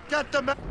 Get the man.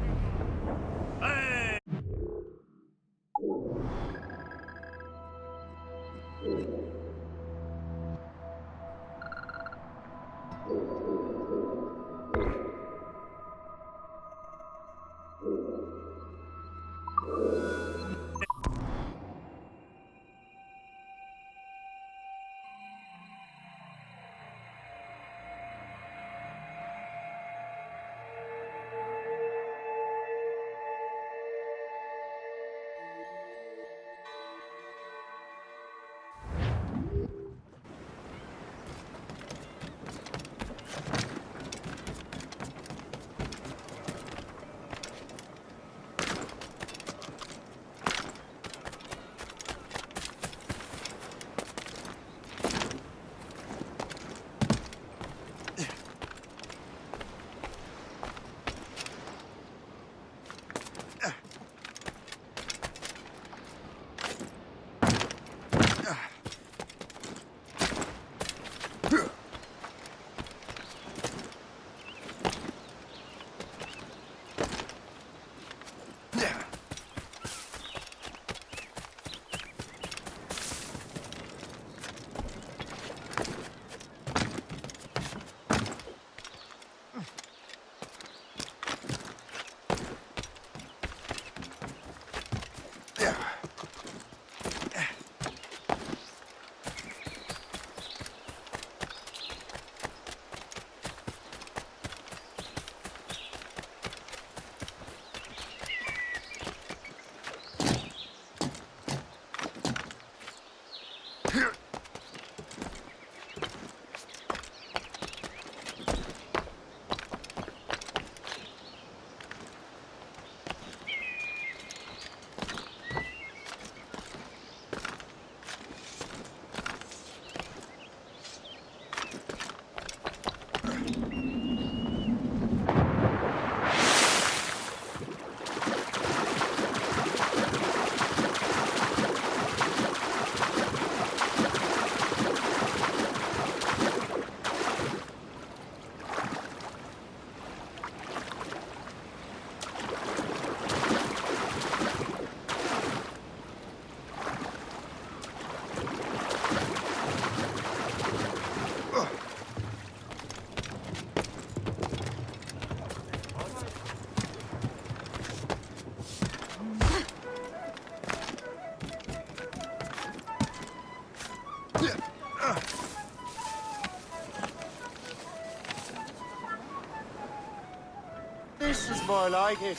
This is more like it.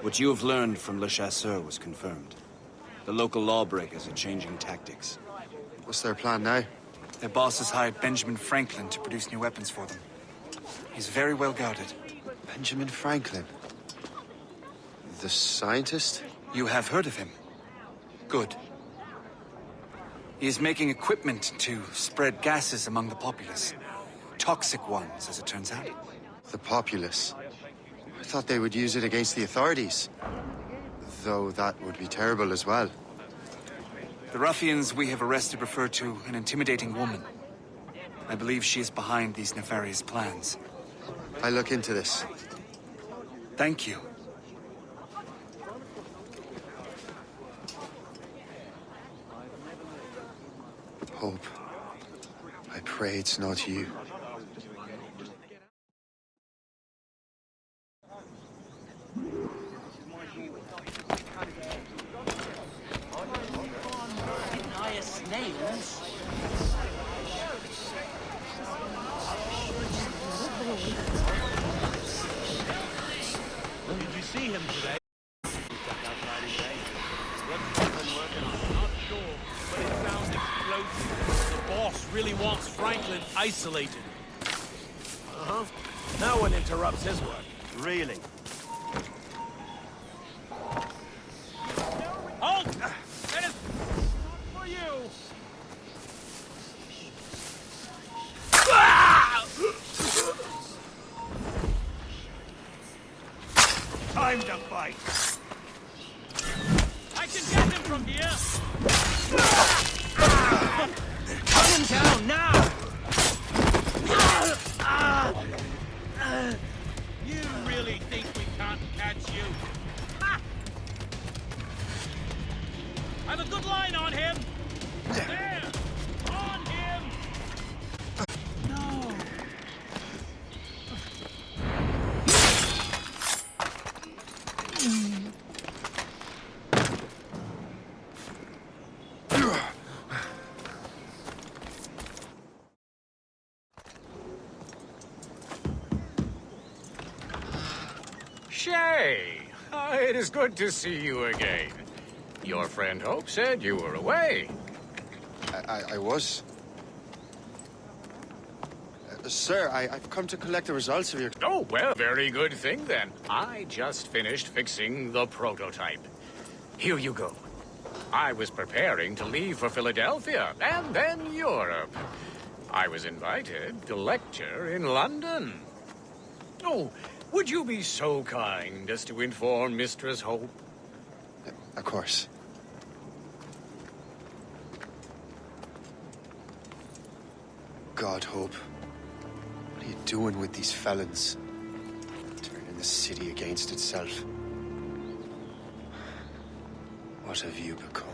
What you have learned from Le Chasseur was confirmed. The local lawbreakers are changing tactics. What's their plan now? Their boss has hired Benjamin Franklin to produce new weapons for them. He's very well guarded. Benjamin Franklin? The scientist? You have heard of him? Good. He is making equipment to spread gases among the populace. Toxic ones, as it turns out. The populace? I thought they would use it against the authorities. Though that would be terrible as well. The ruffians we have arrested refer to an intimidating woman. I believe she is behind these nefarious plans. I'll look into this. Thank you. Hope. I pray it's not you. Nice names. Did you see him today? Not sure, but it sounds explosive. The boss really wants Franklin isolated. Uh-huh. No one interrupts his work. Really? Halt! That is not for you! Time to fight! I can get him from here! Cut him down now! You really think we can't catch you? Ha! I've a good line on him! There! On him! No! Shay, it is good to see you again. Your friend Hope said you were away. I was. Sir, I've come to collect the results of your... Oh, well, very good thing then. I just finished fixing the prototype. Here you go. I was preparing to leave for Philadelphia and then Europe. I was invited to lecture in London. Oh, would you be so kind as to inform Mistress Hope? Of course. God, Hope. What are you doing with these felons? Turning the city against itself. What have you become?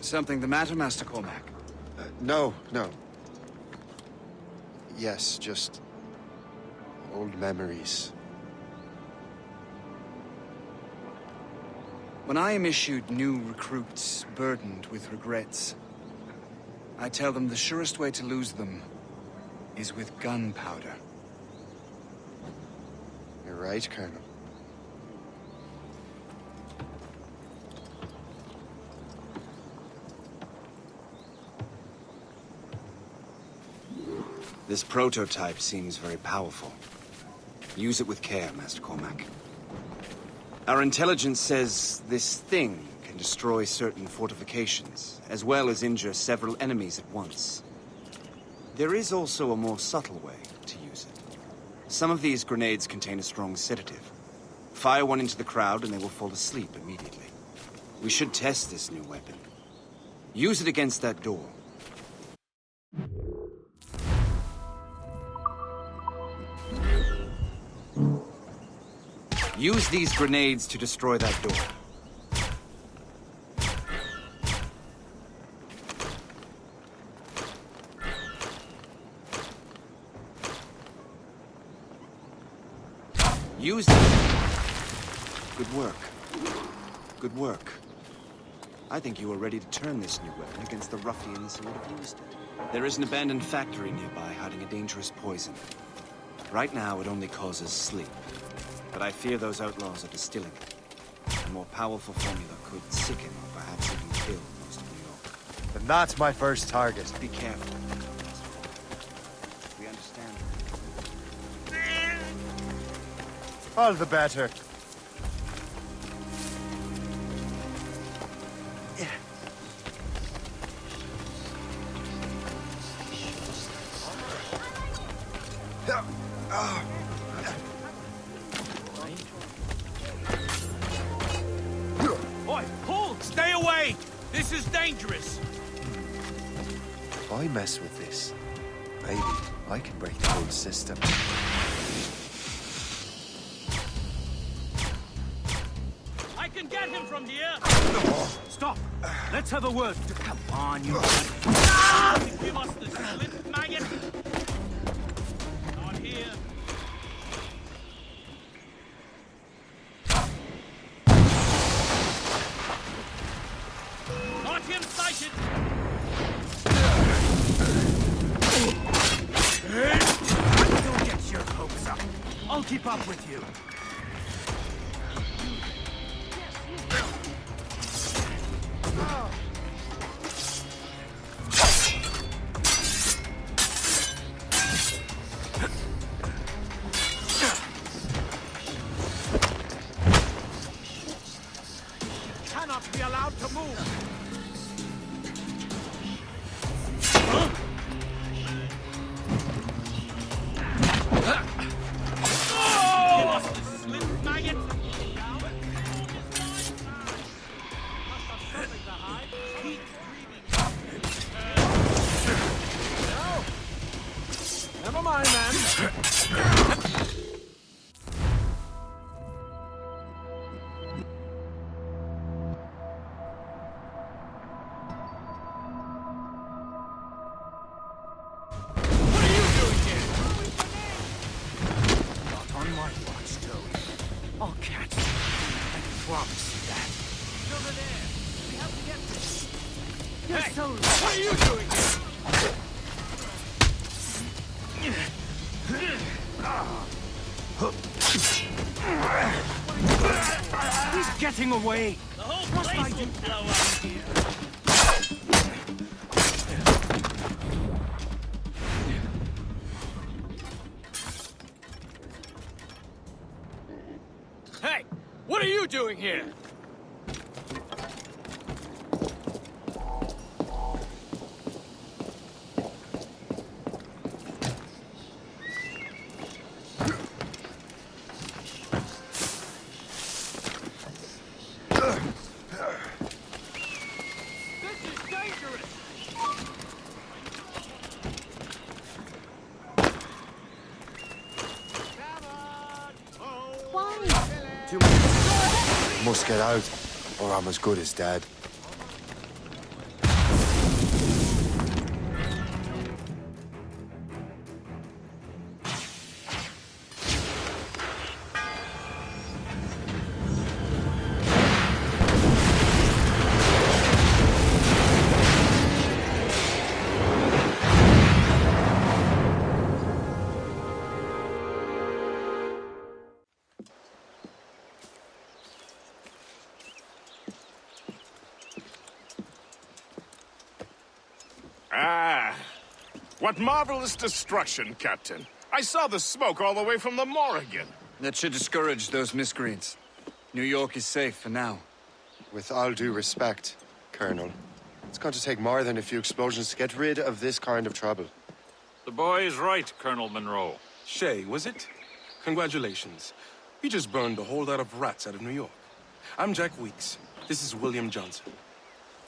Something the matter, Master Cormac? No. Yes, just... old memories. When I am issued new recruits burdened with regrets, I tell them the surest way to lose them is with gunpowder. You're right, Colonel. This prototype seems very powerful. Use it with care, Master Cormac. Our intelligence says this thing can destroy certain fortifications, as well as injure several enemies at once. There is also a more subtle way to use it. Some of these grenades contain a strong sedative. Fire one into the crowd and they will fall asleep immediately. We should test this new weapon. Use it against that door. Use these grenades to destroy that door. Use them. Good work. Good work. I think you are ready to turn this new weapon against the ruffians who would have used it. There is an abandoned factory nearby hiding a dangerous poison. Right now, it only causes sleep. But I fear those outlaws are distilling it. A more powerful formula could sicken or perhaps even kill most of New York. Then that's my first target. Be careful. We understand. All the better. Oi, pull! Stay away! This is dangerous! If I mess with this, maybe I can break the whole system. I can get him from here! Stop! Let's have a word. Come on, you... Give us the slip, maggot! Not here. Got him sighted! Don't get your hopes up. I'll keep up with you. Cannot be allowed to move. Never mind, man. What are you doing here? Not on my watch, Toad. I'll catch you. I promise you that. Over there. We have to get this. Hey, so what are you doing here? He's getting away. The whole place will blow up here. Hey, what are you doing here? Must get out, or I'm as good as dead. Ah, what marvelous destruction, Captain. I saw the smoke all the way from the Morrigan. That should discourage those miscreants. New York is safe for now. With all due respect, Colonel, it's going to take more than a few explosions to get rid of this kind of trouble. The boy is right, Colonel Monroe. Shay, was it? Congratulations. You just burned a whole lot of rats out of New York. I'm Jack Weeks. This is William Johnson.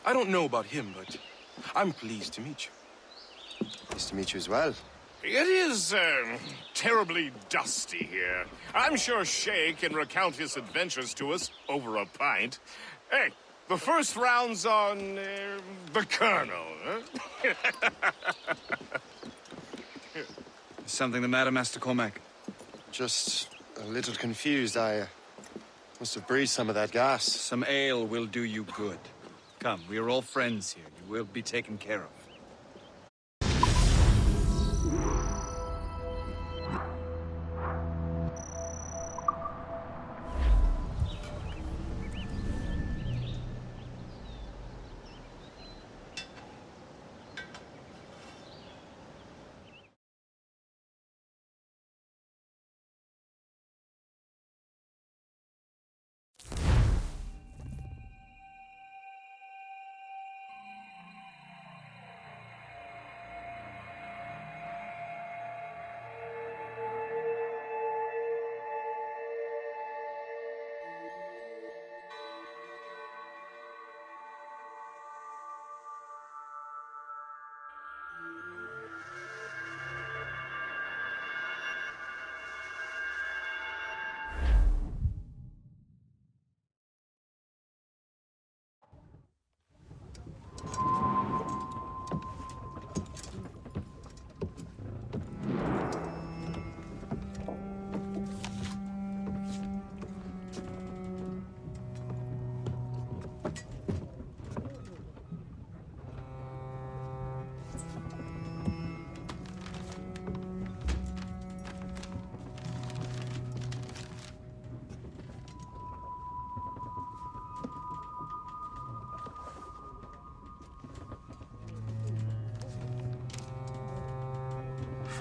I don't know about him, but I'm pleased to meet you. Nice to meet you as well. It is, terribly dusty here. I'm sure Shay can recount his adventures to us over a pint. Hey, the first round's on, the Colonel, huh? Something the matter, Master Cormac? Just a little confused. I must have breathed some of that gas. Some ale will do you good. Come, we are all friends here. You will be taken care of.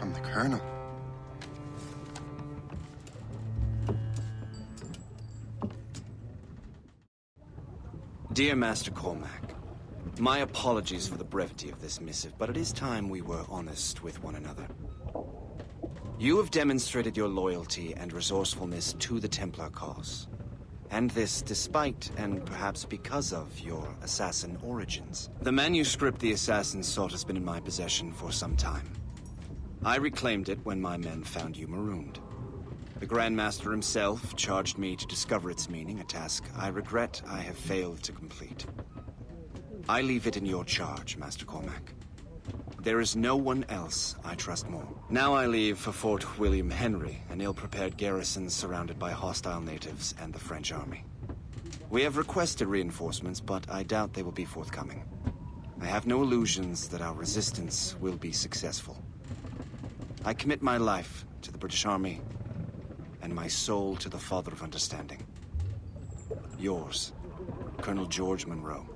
from the Colonel. Dear Master Cormac, my apologies for the brevity of this missive, but it is time we were honest with one another. You have demonstrated your loyalty and resourcefulness to the Templar cause. And this despite, and perhaps because of, your assassin origins. The manuscript the assassin sought has been in my possession for some time. I reclaimed it when my men found you marooned. The Grand Master himself charged me to discover its meaning, a task I regret I have failed to complete. I leave it in your charge, Master Cormac. There is no one else I trust more. Now I leave for Fort William Henry, an ill-prepared garrison surrounded by hostile natives and the French army. We have requested reinforcements, but I doubt they will be forthcoming. I have no illusions that our resistance will be successful. I commit my life to the British Army, and my soul to the Father of Understanding. Yours, Colonel George Monroe.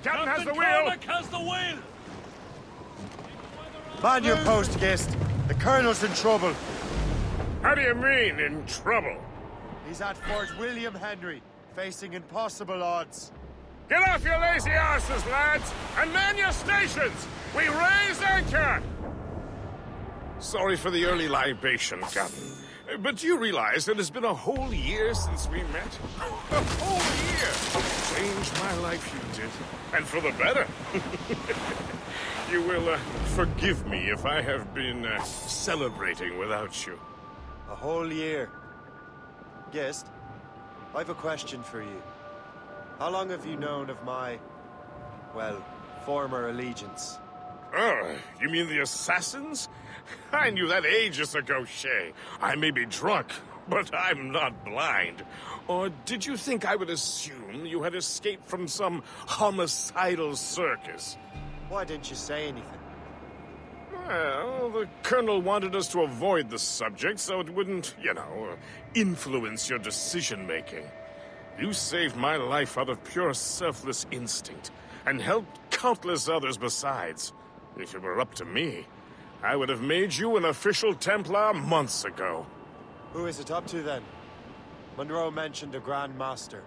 Captain has the wheel! Cormac has the wheel! Man your post, guest. The Colonel's in trouble. How do you mean, in trouble? He's at Fort William Henry, facing impossible odds. Get off your lazy arses, lads, and man your stations! We raise anchor! Sorry for the early libation, Captain. But do you realize it has been a whole year since we met? A whole year! Changed my life, you did. And for the better. You will forgive me if I have been celebrating without you. A whole year. Guest, I've a question for you. How long have you known of my, well, former allegiance? Oh, you mean the assassins? I knew that ages ago, Shay. I may be drunk, but I'm not blind. Or did you think I would assume you had escaped from some homicidal circus? Why didn't you say anything? Well, the Colonel wanted us to avoid the subject so it wouldn't, influence your decision-making. You saved my life out of pure selfless instinct, and helped countless others besides. If it were up to me, I would have made you an official Templar months ago. Who is it up to, then? Monroe mentioned a Grand Master.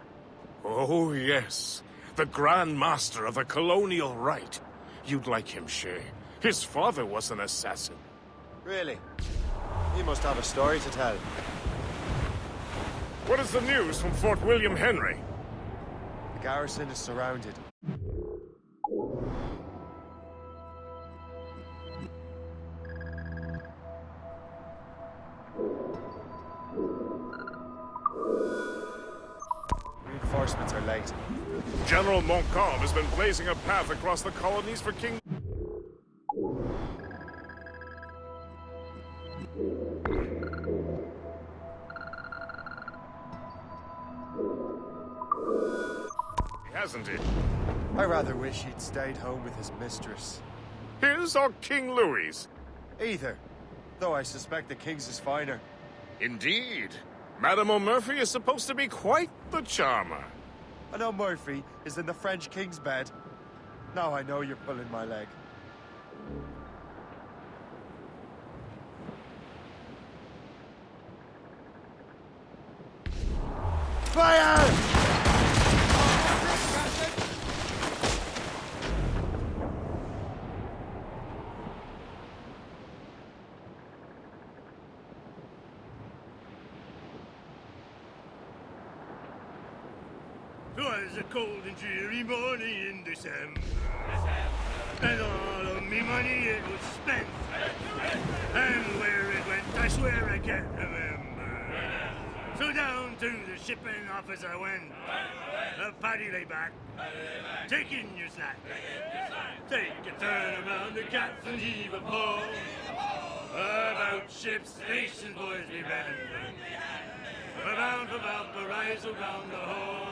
Oh, yes. The Grand Master of the Colonial Rite. You'd like him, Shay. His father was an assassin. Really? He must have a story to tell. What is the news from Fort William Henry? The garrison is surrounded. Reinforcements are late. General Montcalm has been blazing a path across the colonies for King... Hasn't he? I rather wish he'd stayed home with his mistress. His or King Louis'? Either, though I suspect the king's is finer. Indeed. Madame O'Murphy is supposed to be quite the charmer. I know Murphy is in the French king's bed. Now I know you're pulling my leg. Fire! Twas a cold and dreary morning in December, and all of me money it was spent, and where it went I swear I can't remember. So down to the shipping office I went, the paddy lay back, taking your slack. Take a turn around the captain, heave a pull, about ship's stations boys be bending. We're bound for Valparaiso round the Hull.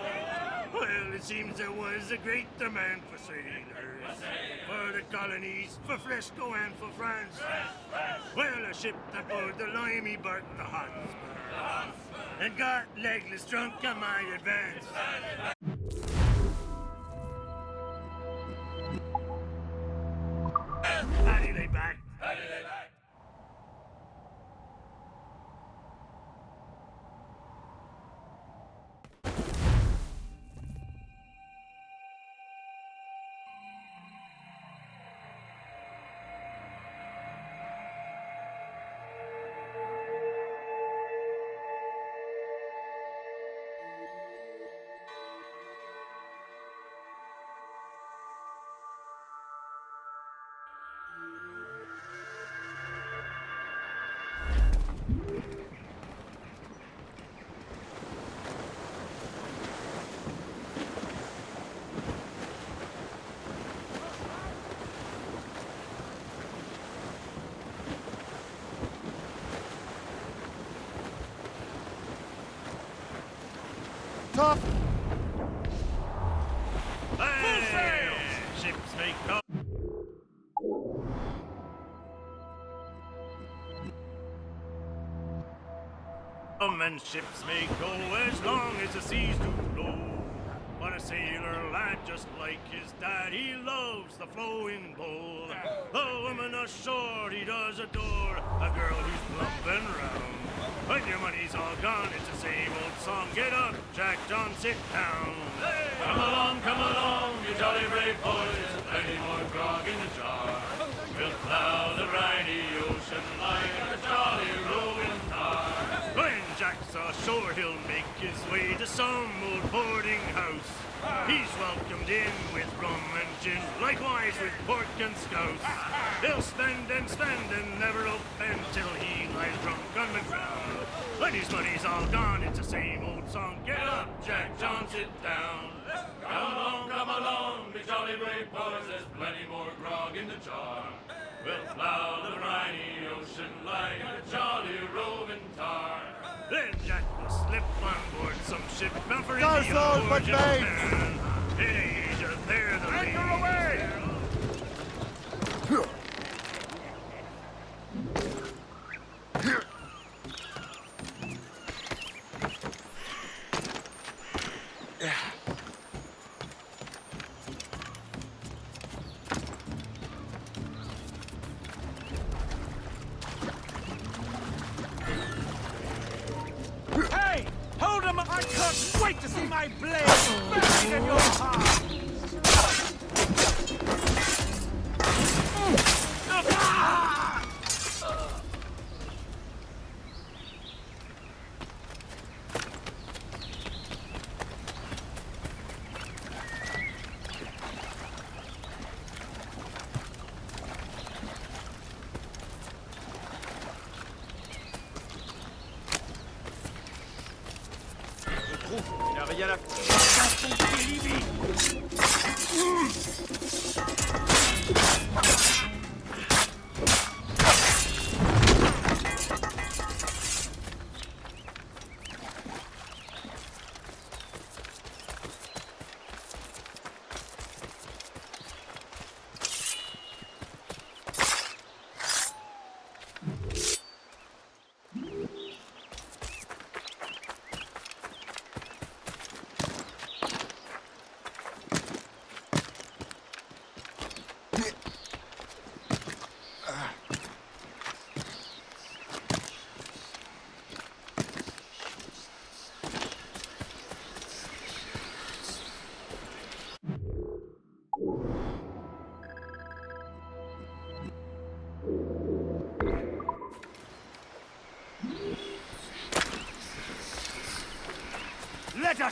Well, it seems there was a great demand for sailors, for the colonies, for Fresco and for France. Well, a ship that bore the limey barked the Hotspur, and got legless drunk on my advance. Paddy lay back. Top! Hey! Ships make up. And ships may go as long as the seas do blow. But a sailor lad, just like his dad, he loves the flowing bowl. The woman ashore he does adore, a girl who's plump and round. When your money's all gone, it's the same old song. Get up, Jack John, sit down. Come along, you jolly brave boys. Plenty more grog in the jar. We'll plow the briny ocean like a jolly rolling tar. When Jack's ashore, he'll make his way to some old boarding house. He's welcomed in with rum and gin, likewise with pork and scouse. He'll spend and never offend till he lies drunk on the ground. When his money's all gone, it's the same old song. Get up, Jack John, sit down. Come along, be jolly brave boys. There's plenty more grog in the jar. We'll plow the briny ocean like a jolly roving tar. Then Jack will slip on board some ship bound for Go, India Saul, or but Japan. In Asia, they're the Anchor away! Hey! Hold him! I can't wait to see my blade back in your heart! Il n'a rien à faire.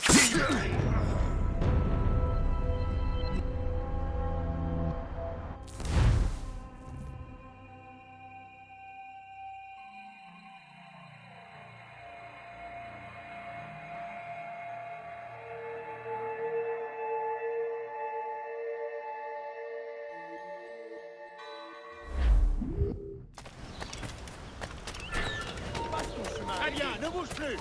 Très bien, ne bouge plus.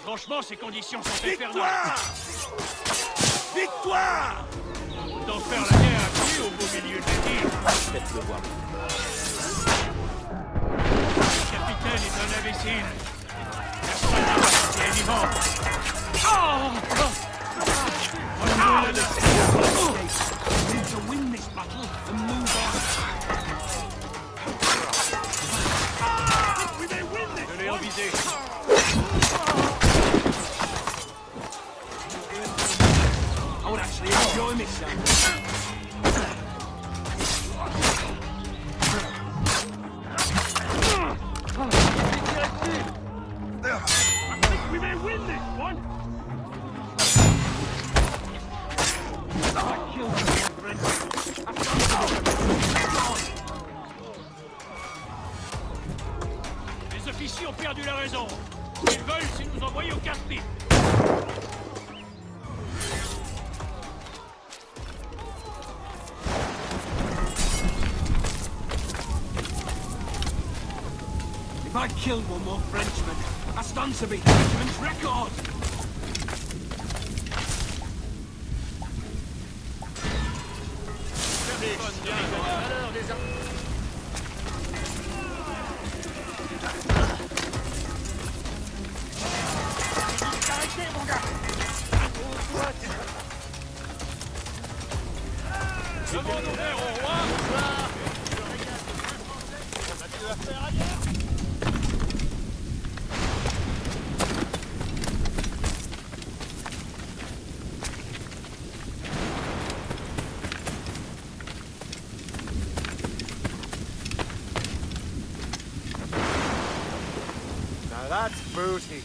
Franchement, ces conditions sont infernales. Victoire! Autant faire la guerre à pied au beau milieu de la ville. Faites-le voir. Le capitaine est un imbécile. Personne n'a pas qu'il est vivant. We need to win this battle and move on. We may win this. Je l'ai envisé. I would actually enjoy myself. I think we may win this one. I killed Les officiers ont perdu la raison. Ils veulent, c'est nous envoyer au quartier. If I killed one more Frenchman, that's done to be the regiment's record! Demande ouvert au roi! Now that's booty.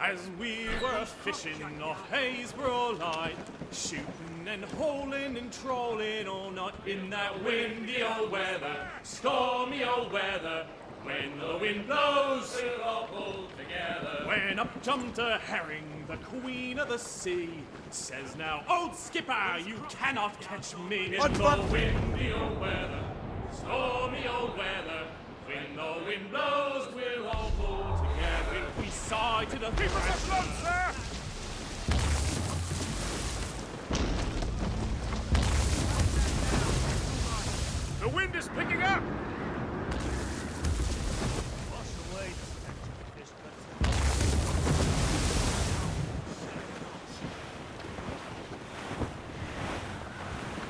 As we were fishing off Haysborough Line, shooting and holing and trolling all night in that windy old weather, stormy old weather. When the wind blows, we'll all pull together. When up jumped a herring, the queen of the sea, says now, old skipper, you cannot catch me in the windy old weather, stormy old weather. When the wind blows, we'll all pull together. We sighted a keep us afloat, sir! The wind is picking up!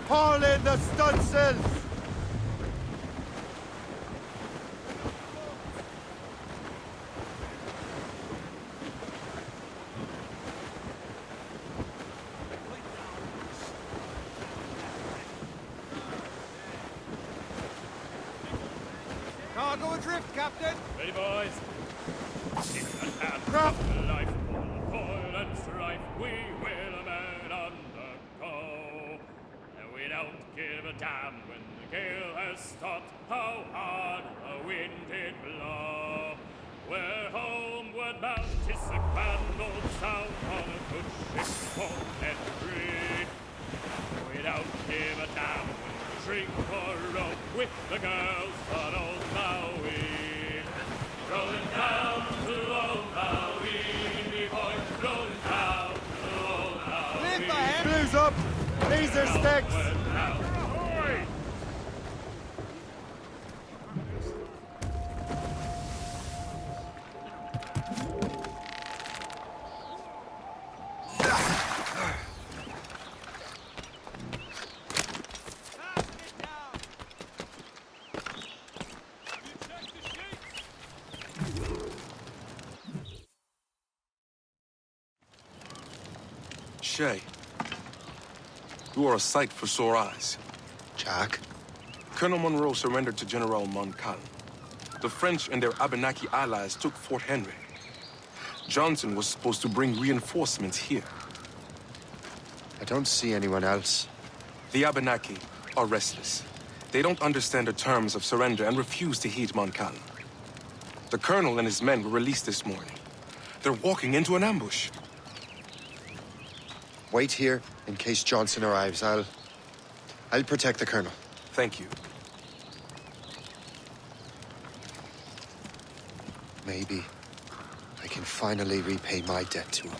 Haul in the stunsails! Cargo adrift, Captain. Ready, boys? It's a tough life, full of toil and strife. We will a man undergo. And we don't give a damn when the gale has stopped, how hard the wind did blow. We're homeward bound, 'tis a grand old sound on a good ship called Henry. We don't give a damn when we drink or row with the girls on Old Maui. Rolling down to Old Maui, boys, rolling down to Old Maui. Blues up! These are sticks! Ahoy! Shay, you are a sight for sore eyes. Jack? Colonel Monroe surrendered to General Montcalm. The French and their Abenaki allies took Fort Henry. Johnson was supposed to bring reinforcements here. I don't see anyone else. The Abenaki are restless. They don't understand the terms of surrender and refuse to heed Montcalm. The colonel and his men were released this morning. They're walking into an ambush. Wait here in case Johnson arrives. I'll protect the colonel. Thank you. Maybe I can finally repay my debt to him.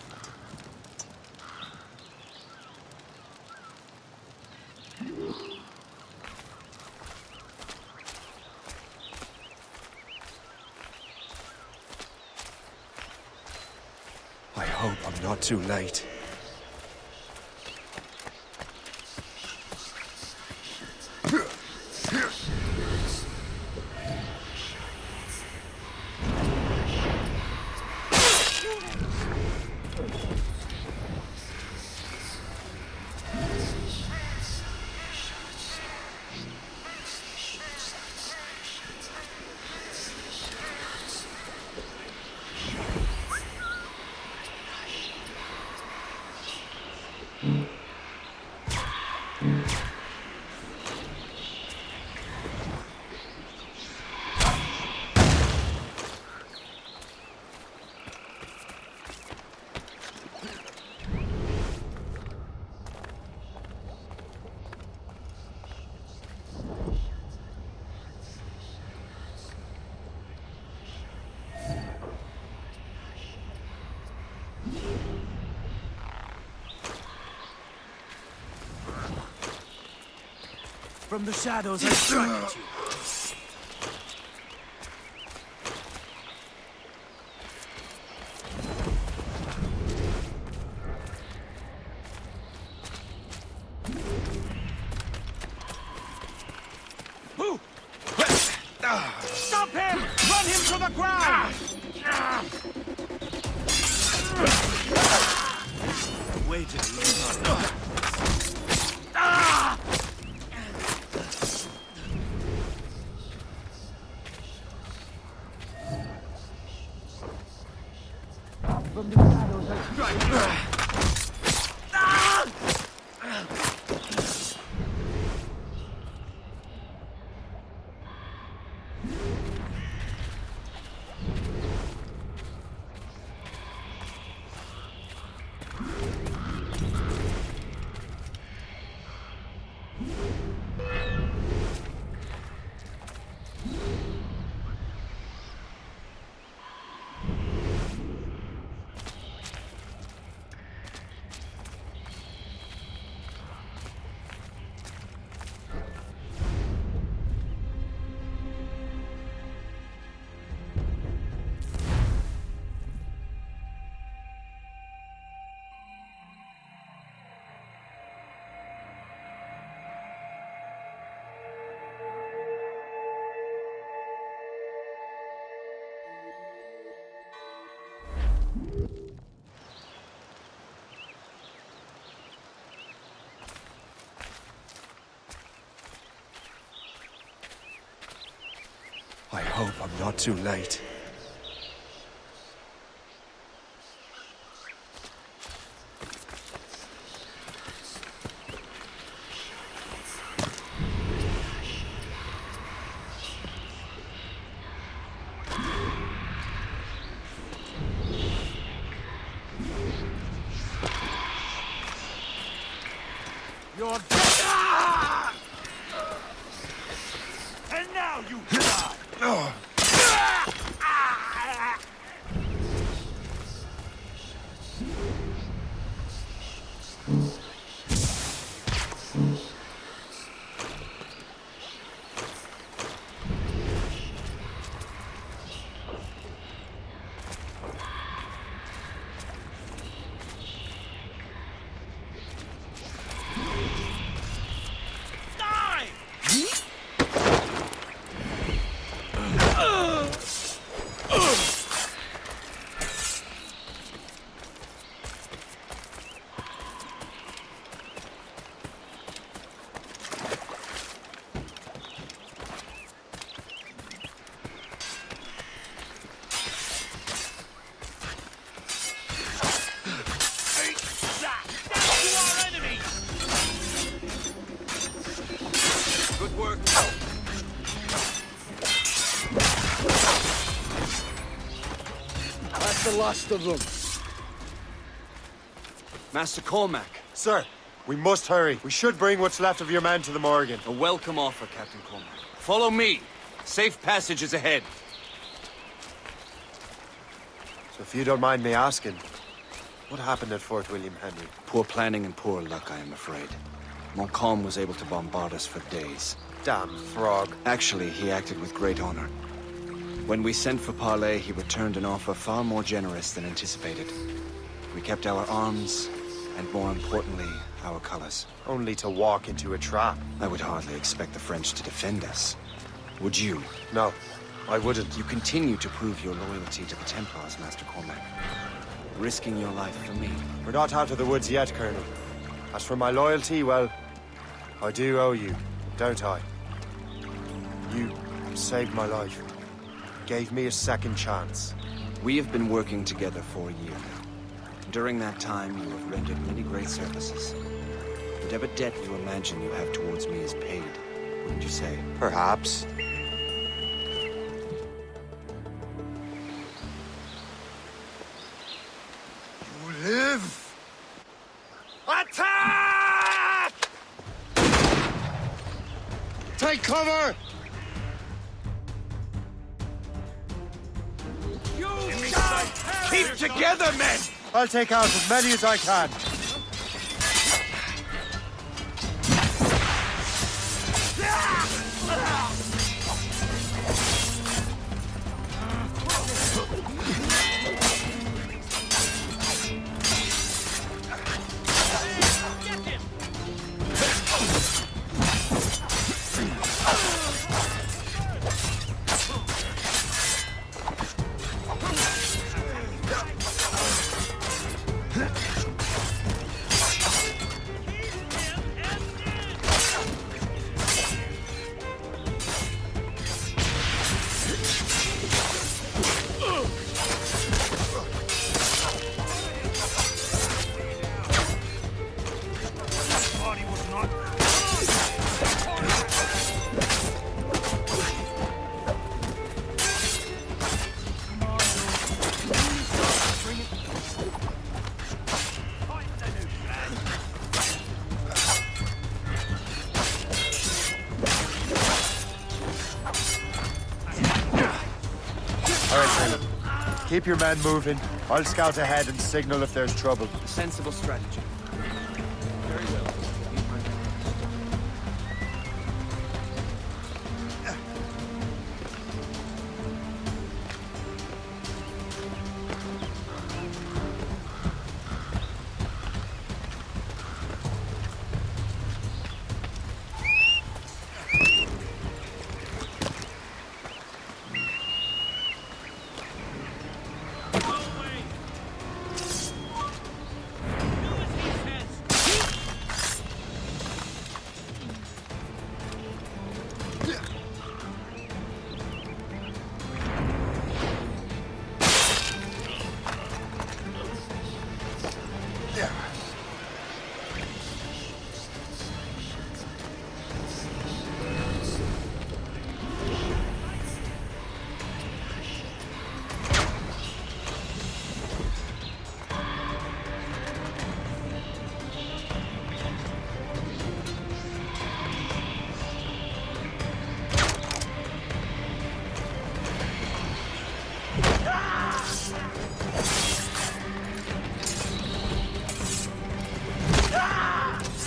I hope I'm not too late. From the shadows, I strike at you. Stop him! Run him to the ground! Waited long enough. from the shadows I strike. I hope I'm not too late. You're dead! Ah! And now you die! Good work. That's the last of them. Master Cormac, Sir, we must hurry. We should bring what's left of your men to the Morgan. a welcome offer, Captain Cormac. Follow me. Safe passage is ahead. So if you don't mind me asking, what happened at Fort William Henry? Poor planning and poor luck, I am afraid. Montcalm was able to bombard us for days. Damn frog. Actually, he acted with great honor. When we sent for parley, he returned an offer far more generous than anticipated. We kept our arms, and more importantly, our colors. Only to walk into a trap. I would hardly expect the French to defend us. Would you? No, I wouldn't. You continue to prove your loyalty to the Templars, Master Cormac. Risking your life for me. We're not out of the woods yet, Colonel. As for my loyalty, well, I do owe you, don't I? You saved my life. Gave me a second chance. We have been working together for a year now. During that time, you have rendered many great services. Whatever debt you imagine you have towards me is paid, wouldn't you say? Perhaps. You live! Attack! Take cover! Keep together, men! I'll take out as many as I can. All right, Colonel. Keep your men moving. I'll scout ahead and signal if there's trouble. Sensible strategy. Very well. Leave my men.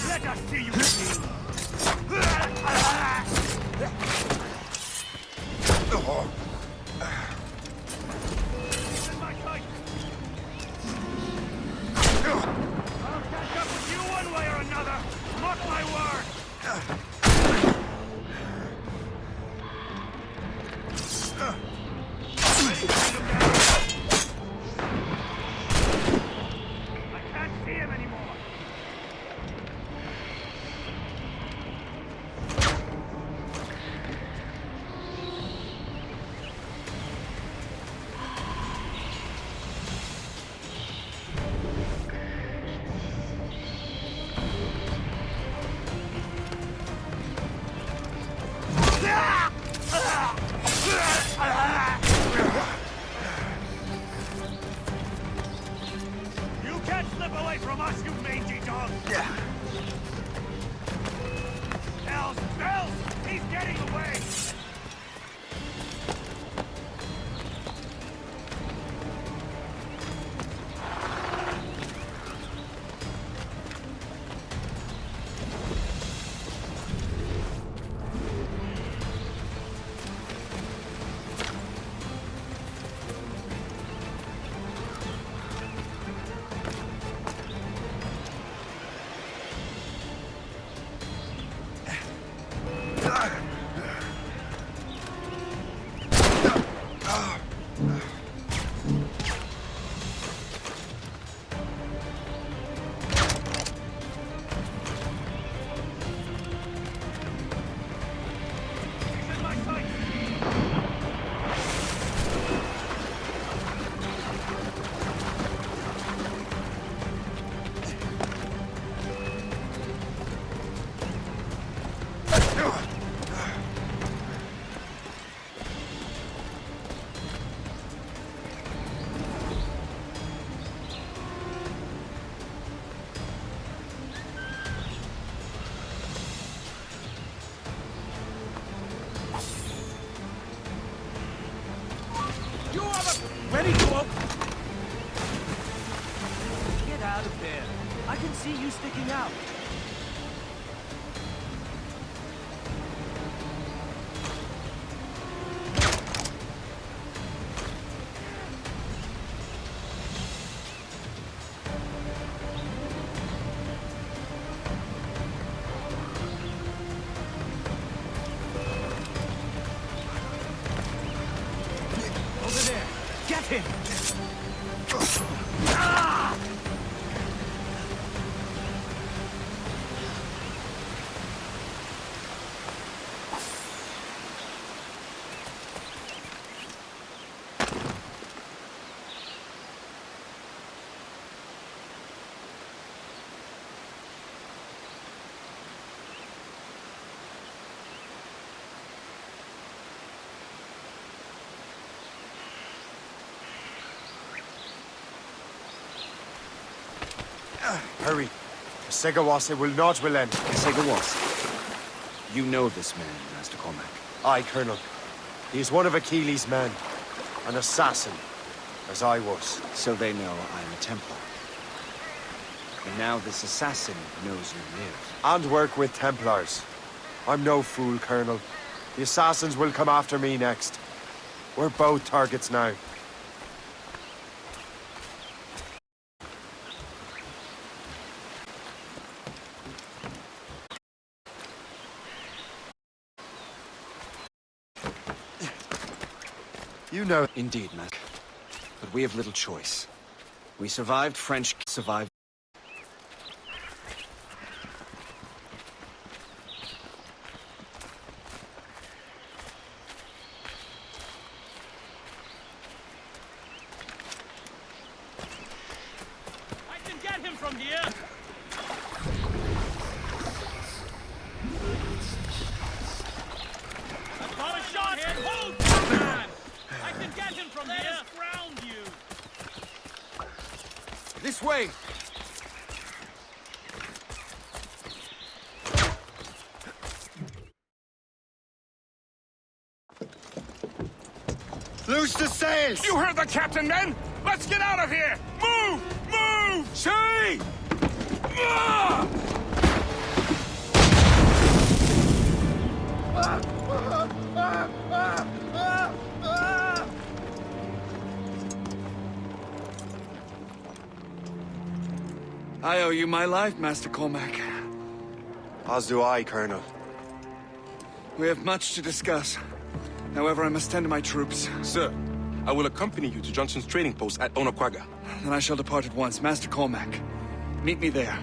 Let us see you in my sight. I'll catch up with you one way or another. Mark my word. I can't see him anymore. You can't slip away from us, you mangy dog! Bells! Bells! He's getting away! He's in my sight! Ready to open. Get out of there. I can see you sticking out. Over there. Get him. Hurry. Segawase will not relent. Segawase. You know this man, Master Cormac. Aye, Colonel. He is one of Achilles' men. An assassin, as I was. So they know I'm a Templar. And now this assassin knows you live. And work with Templars. I'm no fool, Colonel. The assassins will come after me next. We're both targets now. You know... Indeed, Mac. But we have little choice. We survived French... survived... I can get him from here! I've got a shot! Hold, man! I can get him from here! Let us ground you! This way! Loose the sails! You heard the captain, men! Let's get out of here! Move! Move! Say! Ah! I owe you my life, Master Cormac. As do I, Colonel. We have much to discuss. However, I must tend to my troops. Sir, I will accompany you to Johnson's trading post at Onaqaga. Then I shall depart at once. Master Cormac, meet me there.